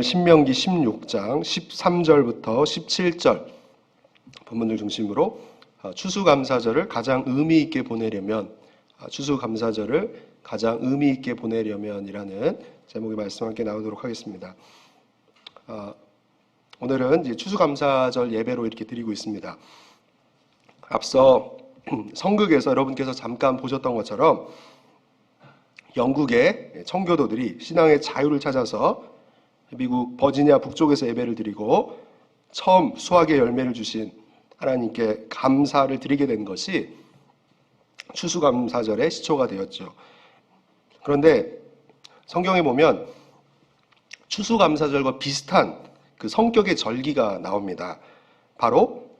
신명기 16장 13절부터 17절 본문을 중심으로 추수감사절을 가장 의미 있게 보내려면 이라는 제목의 말씀 함께 나오도록 하겠습니다. 오늘은 이제 추수감사절 예배로 이렇게 드리고 있습니다. 앞서 성극에서 여러분께서 잠깐 보셨던 것처럼 영국의 청교도들이 신앙의 자유를 찾아서 미국 버지니아 북쪽에서 예배를 드리고 처음 수확의 열매를 주신 하나님께 감사를 드리게 된 것이 추수감사절의 시초가 되었죠. 그런데 성경에 보면 추수감사절과 비슷한 그 성격의 절기가 나옵니다. 바로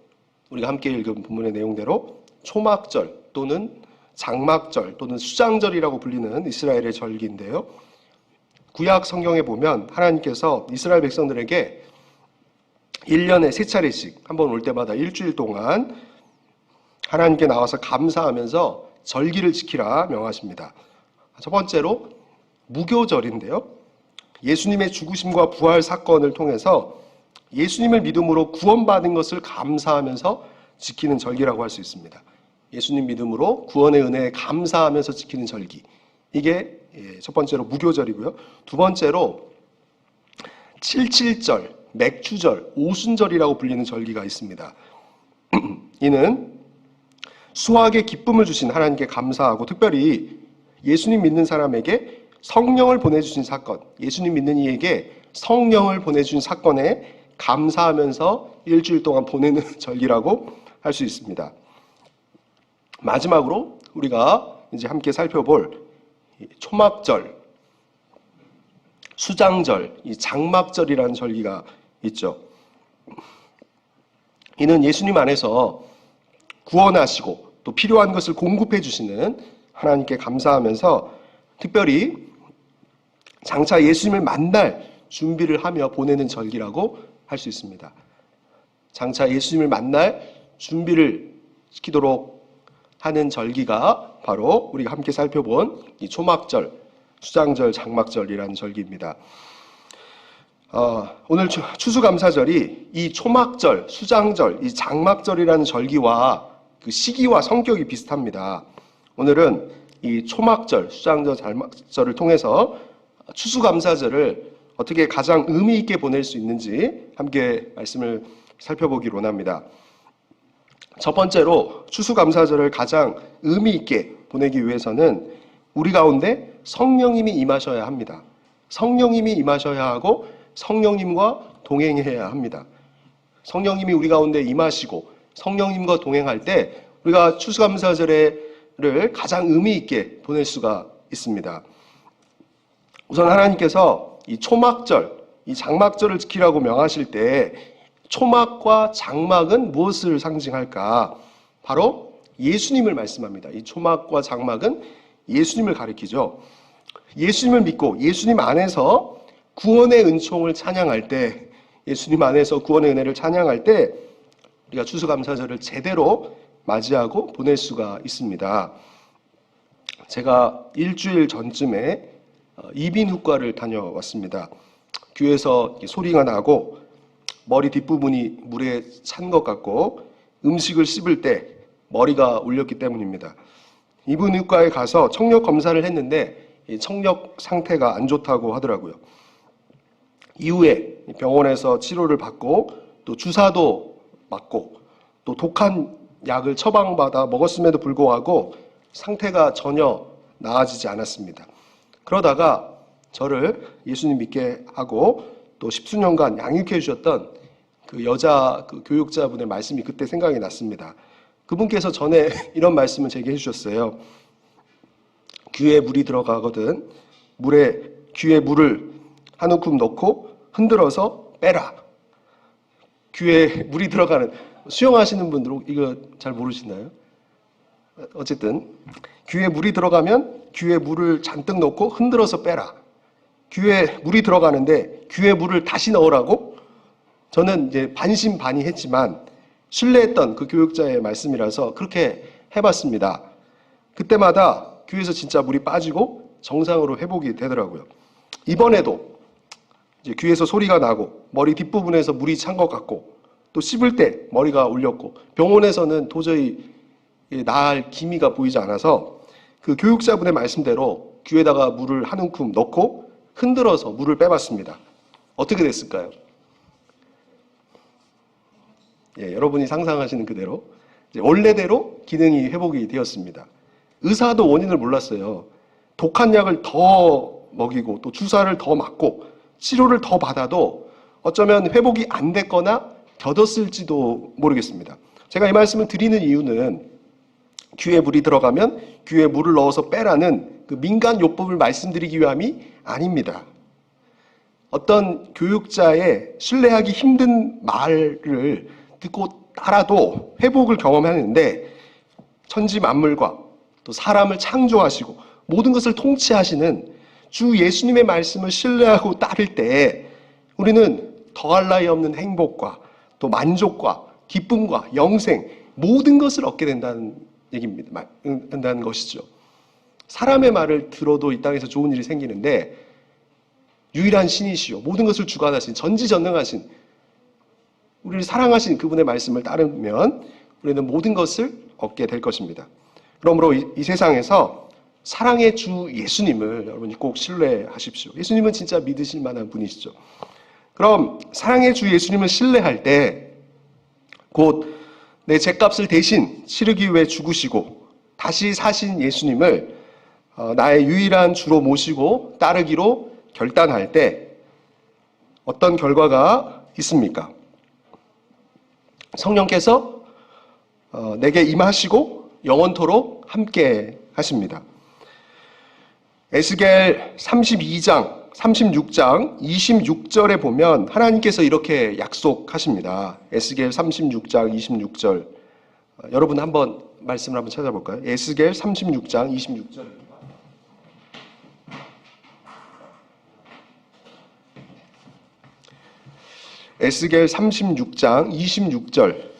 우리가 함께 읽은 본문의 내용대로 초막절 또는 장막절 또는 수장절이라고 불리는 이스라엘의 절기인데요. 구약 성경에 보면 하나님께서 이스라엘 백성들에게 1년에 3차례씩 한 번 올 때마다 일주일 동안 하나님께 나와서 감사하면서 절기를 지키라 명하십니다. 첫 번째로 무교절인데요. 예수님의 죽으심과 부활 사건을 통해서 예수님을 믿음으로 구원받은 것을 감사하면서 지키는 절기라고 할 수 있습니다. 예수님 믿음으로 구원의 은혜에 감사하면서 지키는 절기. 이게 첫 번째로 무교절이고요. 두 번째로 77절, 맥추절, 오순절이라고 불리는 절기가 있습니다. 이는 수확의 기쁨을 주신 하나님께 감사하고 특별히 예수님 믿는 사람에게 성령을 보내주신 사건, 예수님 믿는 이에게 성령을 보내주신 사건에 감사하면서 일주일 동안 보내는 절기라고 할 수 있습니다. 마지막으로 우리가 이제 함께 살펴볼 초막절, 수장절, 이 장막절이라는 절기가 있죠. 이는 예수님 안에서 구원하시고 또 필요한 것을 공급해 주시는 하나님께 감사하면서 특별히 장차 예수님을 만날 준비를 하며 보내는 절기라고 할 수 있습니다. 장차 예수님을 만날 준비를 시키도록 하는 절기가 바로 우리가 함께 살펴본 이 초막절, 수장절, 장막절이라는 절기입니다. 오늘 추수감사절이 이 초막절, 수장절, 이 장막절이라는 절기와 그 시기와 성격이 비슷합니다. 오늘은 이 초막절, 수장절, 장막절을 통해서 추수감사절을 어떻게 가장 의미 있게 보낼 수 있는지 함께 말씀을 살펴보기로 합니다. 첫 번째로 추수감사절을 가장 의미 있게 보내기 위해서는 우리 가운데 성령님이 임하셔야 합니다. 성령님이 임하셔야 하고 성령님과 동행해야 합니다. 성령님이 우리 가운데 임하시고 성령님과 동행할 때 우리가 추수감사절을 가장 의미 있게 보낼 수가 있습니다. 우선 하나님께서 이 초막절, 이 장막절을 지키라고 명하실 때 초막과 장막은 무엇을 상징할까? 바로 예수님을 말씀합니다. 이 초막과 장막은 예수님을 가리키죠. 예수님을 믿고 예수님 안에서 구원의 은총을 찬양할 때, 예수님 안에서 구원의 은혜를 찬양할 때 우리가 추수감사절을 제대로 맞이하고 보낼 수가 있습니다. 제가 일주일 전쯤에 이비인후과를 다녀왔습니다. 귀에서 소리가 나고 머리 뒷부분이 물에 찬 것 같고 음식을 씹을 때 머리가 울렸기 때문입니다. 이비인후과에 가서 청력 검사를 했는데 청력 상태가 안 좋다고 하더라고요. 이후에 병원에서 치료를 받고 또 주사도 맞고 또 독한 약을 처방받아 먹었음에도 불구하고 상태가 전혀 나아지지 않았습니다. 그러다가 저를 예수님 믿게 하고 또 십수년간 양육해 주셨던 그 여자 그 교육자분의 말씀이 그때 생각이 났습니다. 그분께서 전에 이런 말씀을 제게 해주셨어요. 귀에 물이 들어가거든 귀에 물을 한 움큼 넣고 흔들어서 빼라. 귀에 물이 들어가는, 수영하시는 분들은 이거 잘 모르시나요? 어쨌든 귀에 물이 들어가면 귀에 물을 잔뜩 넣고 흔들어서 빼라. 귀에 물이 들어가는데 귀에 물을 다시 넣으라고? 저는 이제 반신반의했지만 신뢰했던 그 교육자의 말씀이라서 그렇게 해봤습니다. 그때마다 귀에서 진짜 물이 빠지고 정상으로 회복이 되더라고요. 이번에도 이제 귀에서 소리가 나고 머리 뒷부분에서 물이 찬 것 같고 또 씹을 때 머리가 울렸고 병원에서는 도저히 나을 기미가 보이지 않아서 그 교육자분의 말씀대로 귀에다가 물을 한 움큼 넣고 흔들어서 물을 빼봤습니다. 어떻게 됐을까요? 예, 여러분이 상상하시는 그대로 이제 원래대로 기능이 회복이 되었습니다. 의사도 원인을 몰랐어요. 독한 약을 더 먹이고 또 주사를 더 맞고 치료를 더 받아도 어쩌면 회복이 안 됐거나 더뎠을지도 모르겠습니다. 제가 이 말씀을 드리는 이유는 귀에 물이 들어가면 귀에 물을 넣어서 빼라는 그 민간 요법을 말씀드리기 위함이 아닙니다. 어떤 교육자의 신뢰하기 힘든 말을 듣고 따라도 회복을 경험하는데 천지 만물과 또 사람을 창조하시고 모든 것을 통치하시는 주 예수님의 말씀을 신뢰하고 따를 때 우리는 더할 나위 없는 행복과 또 만족과 기쁨과 영생 모든 것을 얻게 된다는 얘기입니다. 된다는 것이죠. 사람의 말을 들어도 이 땅에서 좋은 일이 생기는데 유일한 신이시요 모든 것을 주관하신 전지전능하신 우리를 사랑하신 그분의 말씀을 따르면 우리는 모든 것을 얻게 될 것입니다. 그러므로 이 세상에서 사랑의 주 예수님을 여러분이 꼭 신뢰하십시오. 예수님은 진짜 믿으실 만한 분이시죠. 그럼 사랑의 주 예수님을 신뢰할 때 곧 내 죗값을 대신 치르기 위해 죽으시고 다시 사신 예수님을 나의 유일한 주로 모시고 따르기로 결단할 때 어떤 결과가 있습니까? 성령께서 내게 임하시고 영원토록 함께 하십니다. 에스겔 32장, 36장, 26절에 보면 하나님께서 이렇게 약속하십니다. 에스겔 36장, 26절. 여러분 한번 말씀을 한번 찾아볼까요? 에스겔 36장, 26절입니다. 에스겔 36장 26절.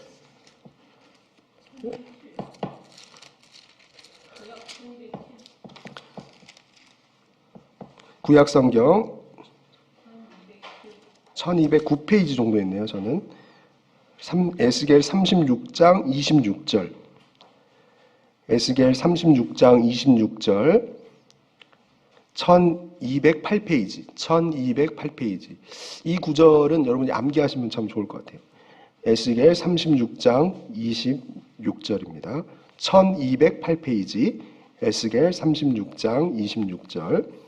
구약성경 1209페이지 정도 있네요. 저는 에스겔 36장 26절. 에스겔 36장 26절 1208페이지 1208페이지 이 구절은 여러분이 암기하시면 참 좋을 것 같아요. 에스겔 36장 26절입니다. 1208페이지 에스겔 36장 26절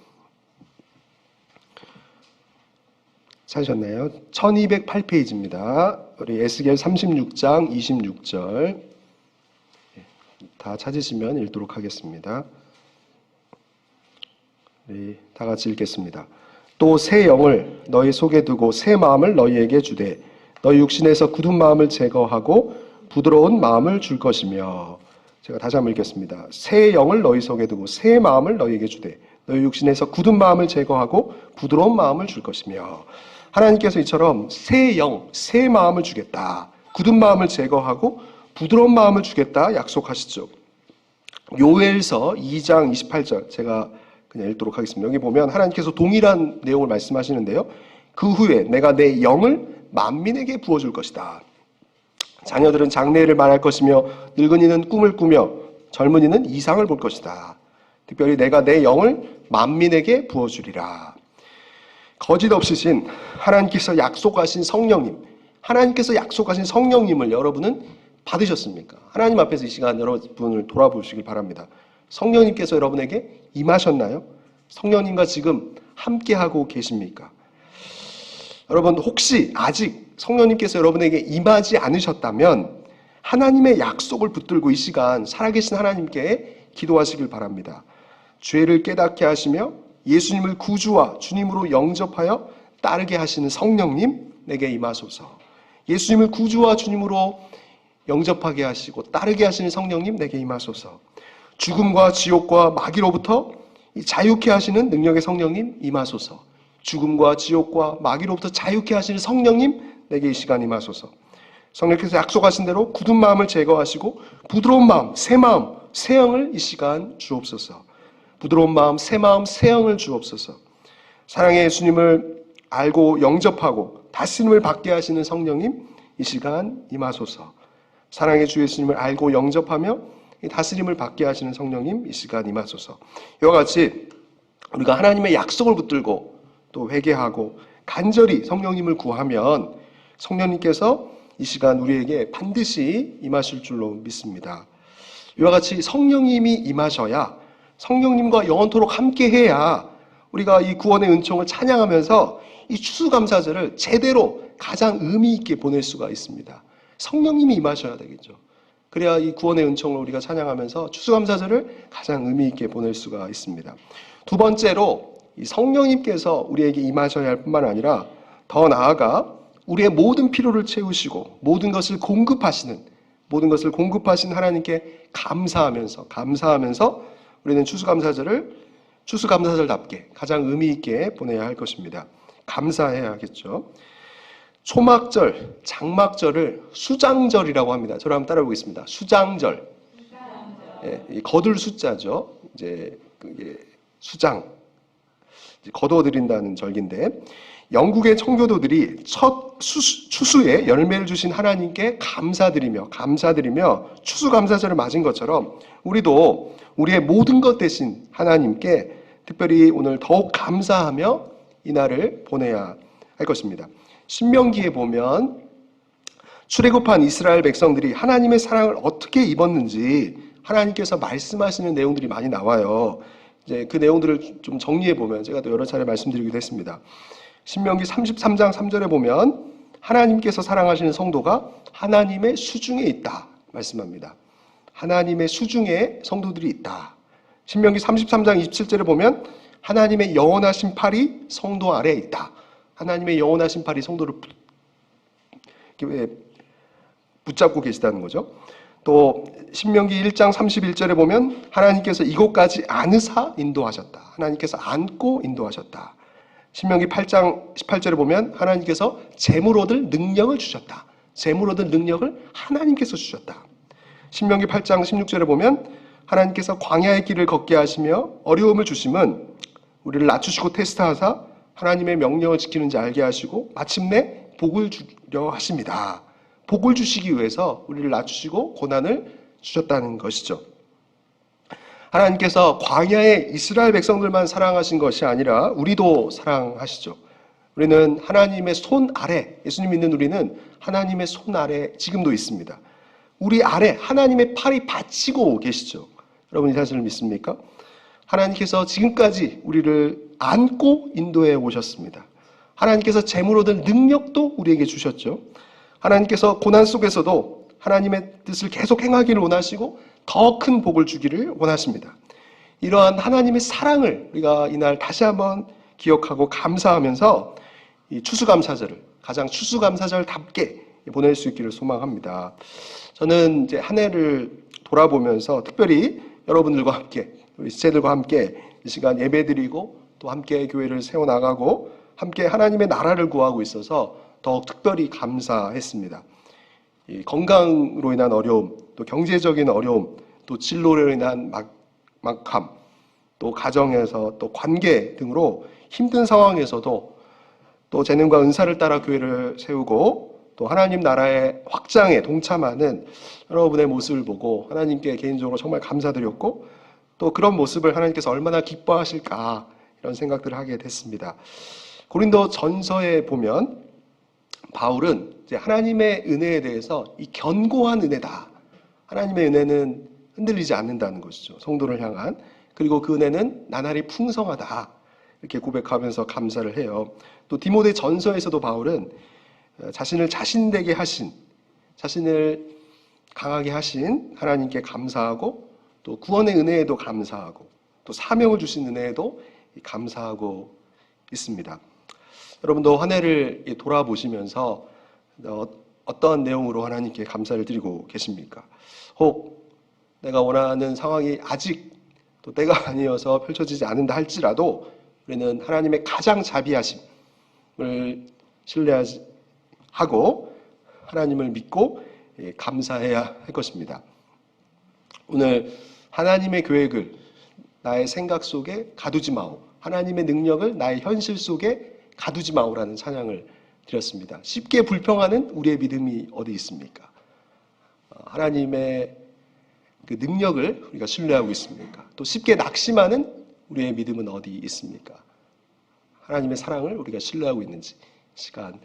찾으셨나요? 1208페이지입니다. 우리 에스겔 36장 26절 다 찾으시면 읽도록 하겠습니다. 우리 다 같이 읽겠습니다. 또 새 영을 너희 속에 두고 새 마음을 너희에게 주되 너희 육신에서 굳은 마음을 제거하고 부드러운 마음을 줄 것이며 제가 다시 한번 읽겠습니다. 새 영을 너희 속에 두고 새 마음을 너희에게 주되 너희 육신에서 굳은 마음을 제거하고 부드러운 마음을 줄 것이며 하나님께서 이처럼 새 영, 새 마음을 주겠다. 굳은 마음을 제거하고 부드러운 마음을 주겠다 약속하시죠. 요엘서 2장 28절 제가 그냥 읽도록 하겠습니다. 여기 보면 하나님께서 동일한 내용을 말씀하시는데요. 그 후에 내가 내 영을 만민에게 부어줄 것이다. 자녀들은 장래를 말할 것이며 늙은이는 꿈을 꾸며 젊은이는 이상을 볼 것이다. 특별히 내가 내 영을 만민에게 부어주리라. 거짓 없으신 하나님께서 약속하신 성령님, 하나님께서 약속하신 성령님을 여러분은 받으셨습니까? 하나님 앞에서 이 시간 여러분을 돌아보시길 바랍니다. 성령님께서 여러분에게 임하셨나요? 성령님과 지금 함께하고 계십니까? 여러분 혹시 아직 성령님께서 여러분에게 임하지 않으셨다면 하나님의 약속을 붙들고 이 시간 살아계신 하나님께 기도하시길 바랍니다. 죄를 깨닫게 하시며 예수님을 구주와 주님으로 영접하여 따르게 하시는 성령님 내게 임하소서. 예수님을 구주와 주님으로 영접하게 하시고 따르게 하시는 성령님 내게 임하소서. 죽음과 지옥과 마귀로부터 자유케 하시는 능력의 성령님 임하소서. 죽음과 지옥과 마귀로부터 자유케 하시는 성령님 내게 이 시간 임하소서. 성령께서 약속하신 대로 굳은 마음을 제거하시고 부드러운 마음, 새 영을 이 시간 주옵소서. 부드러운 마음, 새 영을 주옵소서. 사랑의 예수님을 알고 영접하고 다스림을 받게 하시는 성령님 이 시간 임하소서. 사랑의 주 예수님을 알고 영접하며 다스림을 받게 하시는 성령님 이 시간 임하소서. 이와 같이 우리가 하나님의 약속을 붙들고 또 회개하고 간절히 성령님을 구하면 성령님께서 이 시간 우리에게 반드시 임하실 줄로 믿습니다. 이와 같이 성령님이 임하셔야, 성령님과 영원토록 함께해야 우리가 이 구원의 은총을 찬양하면서 이 추수감사절을 제대로 가장 의미 있게 보낼 수가 있습니다. 성령님이 임하셔야 되겠죠. 그래야 이 구원의 은총을 우리가 찬양하면서 추수감사절을 가장 의미 있게 보낼 수가 있습니다. 두 번째로 이 성령님께서 우리에게 임하셔야 할 뿐만 아니라 더 나아가 우리의 모든 필요를 채우시고 모든 것을 공급하신 하나님께 감사하면서 우리는 추수감사절답게 가장 의미 있게 보내야 할 것입니다. 감사해야 하겠죠. 초막절, 장막절을 수장절이라고 합니다. 저를 한번 따라해 보겠습니다. 수장절. 예, 거둘 숫자죠. 이제 수장. 거둬드린다는 절기인데, 영국의 청교도들이 첫 추수에 열매를 주신 하나님께 감사드리며 추수감사절을 맞은 것처럼 우리도 우리의 모든 것 대신 하나님께 특별히 오늘 더욱 감사하며 이 날을 보내야 할 것입니다. 신명기에 보면 출애굽한 이스라엘 백성들이 하나님의 사랑을 어떻게 입었는지 하나님께서 말씀하시는 내용들이 많이 나와요. 이제 그 내용들을 좀 정리해 보면 제가 또 여러 차례 말씀드리기도 했습니다. 신명기 33장 3절에 보면 하나님께서 사랑하시는 성도가 하나님의 수중에 있다 말씀합니다. 하나님의 수중에 성도들이 있다. 신명기 33장 27절에 보면 하나님의 영원하신 팔이 성도 아래에 있다. 하나님의 영원하신 팔이 성도를 붙잡고 계시다는 거죠. 또 신명기 1장 31절에 보면 하나님께서 이곳까지 안으사 인도하셨다. 하나님께서 안고 인도하셨다. 신명기 8장 18절에 보면 하나님께서 재물 얻을 능력을 주셨다. 재물 얻을 능력을 하나님께서 주셨다. 신명기 8장 16절에 보면 하나님께서 광야의 길을 걷게 하시며 어려움을 주심은 우리를 낮추시고 테스트하사 하나님의 명령을 지키는지 알게 하시고 마침내 복을 주려 하십니다. 복을 주시기 위해서 우리를 낮추시고 고난을 주셨다는 것이죠. 하나님께서 광야의 이스라엘 백성들만 사랑하신 것이 아니라 우리도 사랑하시죠. 우리는 하나님의 손 아래, 예수님 믿는 우리는 하나님의 손 아래 지금도 있습니다. 우리 아래 하나님의 팔이 받치고 계시죠. 여러분 이 사실을 믿습니까? 하나님께서 지금까지 우리를 안고 인도해 오셨습니다. 하나님께서 재물 얻을 능력도 우리에게 주셨죠. 하나님께서 고난 속에서도 하나님의 뜻을 계속 행하기를 원하시고 더 큰 복을 주기를 원하십니다. 이러한 하나님의 사랑을 우리가 이날 다시 한번 기억하고 감사하면서 이 추수감사절을 가장 추수감사절답게 보낼 수 있기를 소망합니다. 저는 이제 한 해를 돌아보면서 특별히 여러분들과 함께, 우리 지체들과 함께 이 시간 예배드리고 또 함께 교회를 세워나가고 함께 하나님의 나라를 구하고 있어서 더욱 특별히 감사했습니다. 이 건강으로 인한 어려움, 또 경제적인 어려움, 또 진로로 인한 막함, 또 가정에서 또 관계 등으로 힘든 상황에서도 또 재능과 은사를 따라 교회를 세우고 또 하나님 나라의 확장에 동참하는 여러분의 모습을 보고 하나님께 개인적으로 정말 감사드렸고 또 그런 모습을 하나님께서 얼마나 기뻐하실까 이런 생각들을 하게 됐습니다. 고린도 전서에 보면 바울은 이제 하나님의 은혜에 대해서 이 견고한 은혜다. 하나님의 은혜는 흔들리지 않는다는 것이죠. 성도를 향한. 그리고 그 은혜는 나날이 풍성하다. 이렇게 고백하면서 감사를 해요. 또 디모데 전서에서도 바울은 자신을 자신되게 하신, 자신을 강하게 하신 하나님께 감사하고 또 구원의 은혜에도 감사하고 또 사명을 주신 은혜에도 감사하고 있습니다. 여러분도 한 해를 돌아보시면서 어떤 내용으로 하나님께 감사를 드리고 계십니까? 혹 내가 원하는 상황이 아직 또 때가 아니어서 펼쳐지지 않는다 할지라도 우리는 하나님의 가장 자비하심을 신뢰하고 하나님을 믿고 감사해야 할 것입니다. 오늘 하나님의 계획을 나의 생각 속에 가두지 마오. 하나님의 능력을 나의 현실 속에 가두지 마오라는 찬양을 드렸습니다. 쉽게 불평하는 우리의 믿음이 어디 있습니까? 하나님의 그 능력을 우리가 신뢰하고 있습니까? 또 쉽게 낙심하는 우리의 믿음은 어디 있습니까? 하나님의 사랑을 우리가 신뢰하고 있는지 시간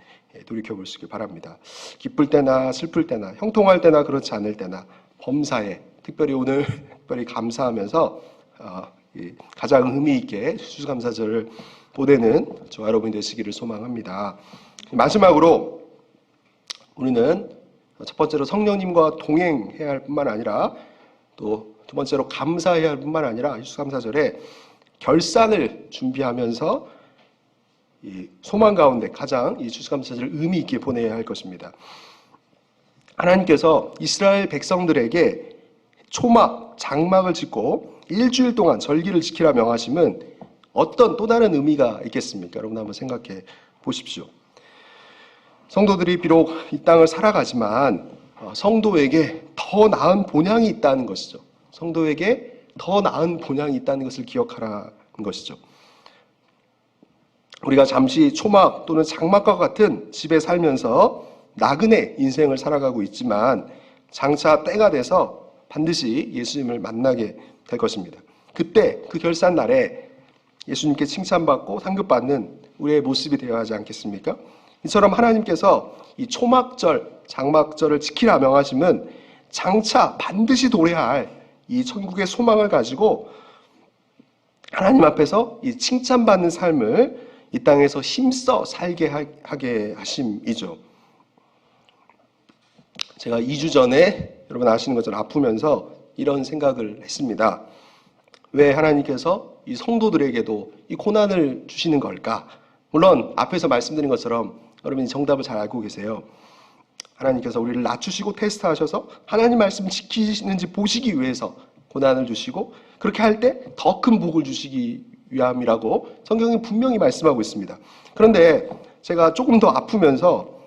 돌이켜볼 수 있길 바랍니다. 기쁠 때나 슬플 때나 형통할 때나 그렇지 않을 때나 범사에 특별히 오늘 특별히 감사하면서 가장 의미 있게 추수감사절을 보내는 저와 여러분이 되시기를 소망합니다. 마지막으로 우리는 첫 번째로 성령님과 동행해야 할 뿐만 아니라 또 두 번째로 감사해야 할 뿐만 아니라 추수감사절에 결산을 준비하면서 이 소망 가운데 가장 이 추수감사절을 의미 있게 보내야 할 것입니다. 하나님께서 이스라엘 백성들에게 초막, 장막을 짓고 일주일 동안 절기를 지키라 명하심은 어떤 또 다른 의미가 있겠습니까? 여러분 한번 생각해 보십시오. 성도들이 비록 이 땅을 살아가지만 성도에게 더 나은 본향이 있다는 것이죠. 성도에게 더 나은 본향이 있다는 것을 기억하라는 것이죠. 우리가 잠시 초막 또는 장막과 같은 집에 살면서 나그네 인생을 살아가고 있지만 장차 때가 돼서 반드시 예수님을 만나게 될 것입니다. 그때 그 결산 날에 예수님께 칭찬받고 상급받는 우리의 모습이 되어야 하지 않겠습니까? 이처럼 하나님께서 이 초막절, 장막절을 지키라 명하심은 장차 반드시 도래해야 할 이 천국의 소망을 가지고 하나님 앞에서 이 칭찬받는 삶을 이 땅에서 힘써 살게 하게 하심이죠. 제가 2주 전에 여러분 아시는 것처럼 아프면서 이런 생각을 했습니다. 왜 하나님께서 이 성도들에게도 이 고난을 주시는 걸까? 물론 앞에서 말씀드린 것처럼 여러분이 정답을 잘 알고 계세요. 하나님께서 우리를 낮추시고 테스트하셔서 하나님 말씀 지키시는지 보시기 위해서 고난을 주시고 그렇게 할 때 더 큰 복을 주시기 위함이라고 성경이 분명히 말씀하고 있습니다. 그런데 제가 조금 더 아프면서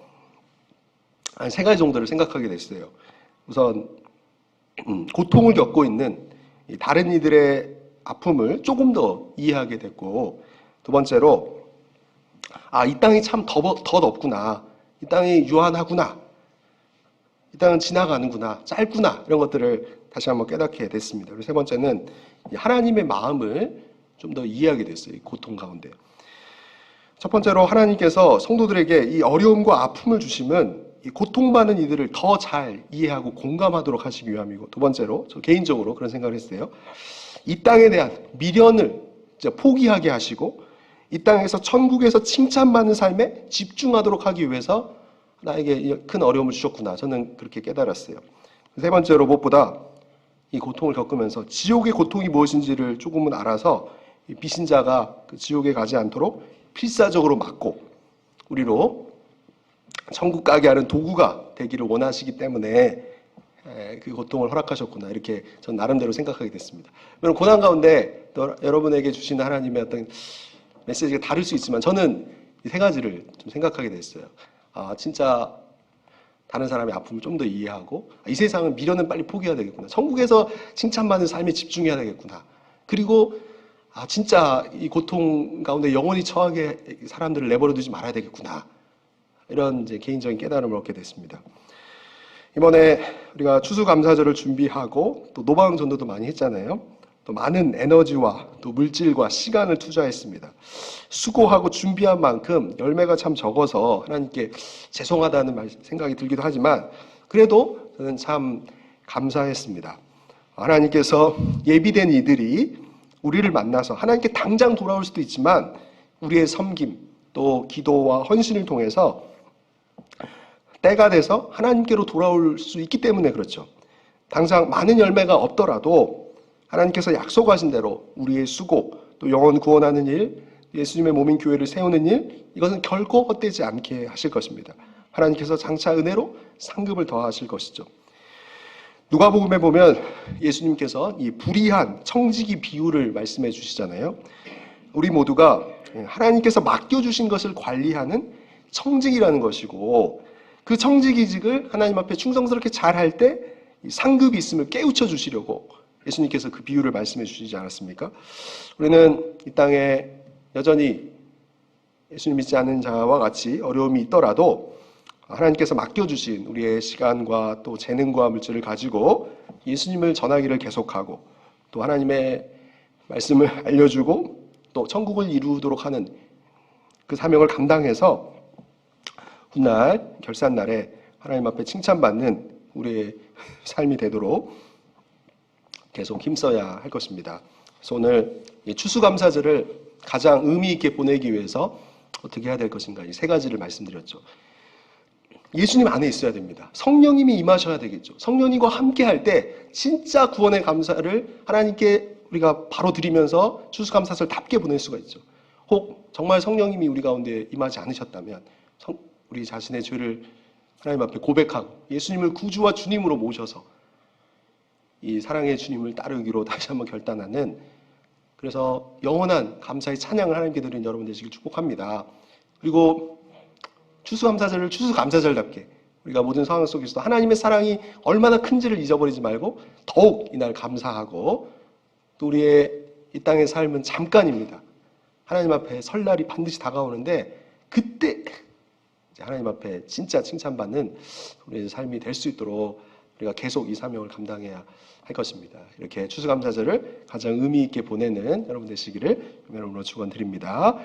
한 3가지 정도를 생각하게 됐어요. 우선 고통을 겪고 있는 다른 이들의 아픔을 조금 더 이해하게 됐고, 두 번째로 이 땅이 참 더 덥구나, 이 땅이 유한하구나, 이 땅은 지나가는구나, 짧구나, 이런 것들을 다시 한번 깨닫게 됐습니다. 그리고 세 번째는 하나님의 마음을 좀 더 이해하게 됐어요. 이 고통 가운데. 첫 번째로 하나님께서 성도들에게 이 어려움과 아픔을 주심은 이 고통받는 이들을 더 잘 이해하고 공감하도록 하시기 위함이고, 두 번째로 저 개인적으로 그런 생각을 했어요. 이 땅에 대한 미련을 포기하게 하시고 이 땅에서 천국에서 칭찬받는 삶에 집중하도록 하기 위해서 나에게 큰 어려움을 주셨구나, 저는 그렇게 깨달았어요. 세 번째로 무엇보다 이 고통을 겪으면서 지옥의 고통이 무엇인지를 조금은 알아서 비신자가 그 지옥에 가지 않도록 필사적으로 막고 우리로 천국 가게 하는 도구가 되기를 원하시기 때문에 그 고통을 허락하셨구나, 이렇게 전 나름대로 생각하게 됐습니다. 여러분, 고난 가운데 여러분에게 주시는 하나님의 어떤 메시지가 다를 수 있지만 저는 이 3가지를 좀 생각하게 됐어요. 진짜 다른 사람의 아픔을 좀 더 이해하고, 이 세상은 미련은 빨리 포기해야 되겠구나, 천국에서 칭찬받는 삶에 집중해야 되겠구나, 그리고 진짜 이 고통 가운데 영원히 처하게 사람들을 내버려 두지 말아야 되겠구나, 이런 이제 개인적인 깨달음을 얻게 됐습니다. 이번에 우리가 추수감사절을 준비하고 또 노방 전도도 많이 했잖아요. 또 많은 에너지와 또 물질과 시간을 투자했습니다. 수고하고 준비한 만큼 열매가 참 적어서 하나님께 죄송하다는 생각이 들기도 하지만 그래도 저는 참 감사했습니다. 하나님께서 예비된 이들이 우리를 만나서 하나님께 당장 돌아올 수도 있지만 우리의 섬김 또 기도와 헌신을 통해서 때가 돼서 하나님께로 돌아올 수 있기 때문에 그렇죠. 당장 많은 열매가 없더라도 하나님께서 약속하신 대로 우리의 수고, 또 영혼 구원하는 일, 예수님의 몸인 교회를 세우는 일, 이것은 결코 헛되지 않게 하실 것입니다. 하나님께서 장차 은혜로 상급을 더하실 것이죠. 누가복음에 보면 예수님께서 이 불의한 청지기 비유를 말씀해 주시잖아요. 우리 모두가 하나님께서 맡겨주신 것을 관리하는 청직이라는 것이고, 그 청지기직을 하나님 앞에 충성스럽게 잘할 때 상급이 있음을 깨우쳐 주시려고 예수님께서 그 비유를 말씀해 주시지 않았습니까? 우리는 이 땅에 여전히 예수님 믿지 않는 자와 같이 어려움이 있더라도 하나님께서 맡겨주신 우리의 시간과 또 재능과 물질을 가지고 예수님을 전하기를 계속하고 또 하나님의 말씀을 알려주고 또 천국을 이루도록 하는 그 사명을 감당해서 훗날 결산날에 하나님 앞에 칭찬받는 우리의 삶이 되도록 계속 힘써야 할 것입니다. 그래서 오늘 이 추수감사절을 가장 의미 있게 보내기 위해서 어떻게 해야 될 것인가, 이 세 가지를 말씀드렸죠. 예수님 안에 있어야 됩니다. 성령님이 임하셔야 되겠죠. 성령님과 함께 할 때 진짜 구원의 감사를 하나님께 우리가 바로 드리면서 추수감사절답게 보낼 수가 있죠. 혹 정말 성령님이 우리 가운데 임하지 않으셨다면 우리 자신의 죄를 하나님 앞에 고백하고 예수님을 구주와 주님으로 모셔서 이 사랑의 주님을 따르기로 다시 한번 결단하는, 그래서 영원한 감사의 찬양을 하나님께 드리는 여러분 되시길 축복합니다. 그리고 추수감사절을 추수감사절답게 우리가 모든 상황 속에서도 하나님의 사랑이 얼마나 큰지를 잊어버리지 말고 더욱 이날 감사하고, 또 우리의 이 땅의 삶은 잠깐입니다. 하나님 앞에 설날이 반드시 다가오는데 그때 하나님 앞에 진짜 칭찬받는 우리의 삶이 될 수 있도록 우리가 계속 이 사명을 감당해야 할 것입니다. 이렇게 추수감사절을 가장 의미 있게 보내는 여러분 되시기를 여러분으로 축원드립니다.